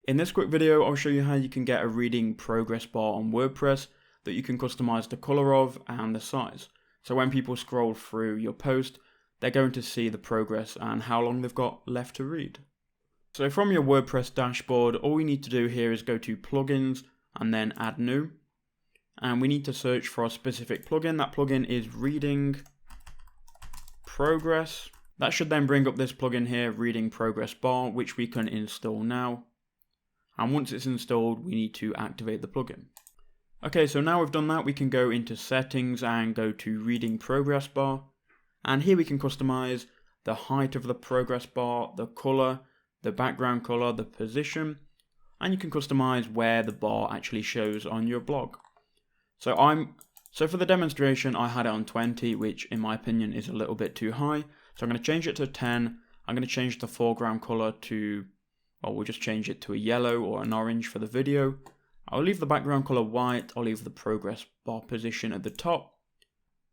In this quick video, I'll show you how you can get a reading progress bar on WordPress that you can customize the color of and the size. So when people scroll through your post, they're going to see the progress and how long they've got left to read. So from your WordPress dashboard, all we need to do here is go to plugins and then add new. And we need to search for a specific plugin. That plugin is reading progress. That should then bring up this plugin here, reading progress bar, which we can install now. And once it's installed, we need to activate the plugin. Okay, so now we've done that, we can go into settings and go to reading progress bar. And here we can customize the height of the progress bar, the color, the background color, the position, and you can customize where the bar actually shows on your blog. So for the demonstration, I had it on 20, which in my opinion is a little bit too high. So I'm going to change it to 10. I'm going to change the foreground color to, or we'll just change it to a yellow or an orange for the video. I'll leave the background color white. I'll leave the progress bar position at the top.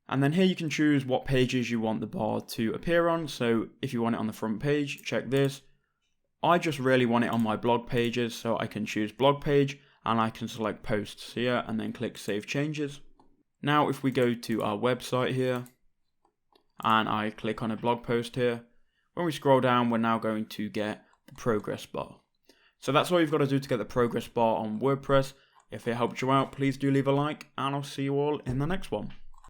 And then here you can choose what pages you want the bar to appear on. So if you want it on the front page, check this. I just really want it on my blog pages, so I can choose blog page and I can select posts here and then click save changes. Now if we go to our website here and I click on a blog post here, when we scroll down, we're now going to get the progress bar. So that's all you've got to do to get the progress bar on WordPress. If it helped you out, please do leave a like and I'll see you all in the next one.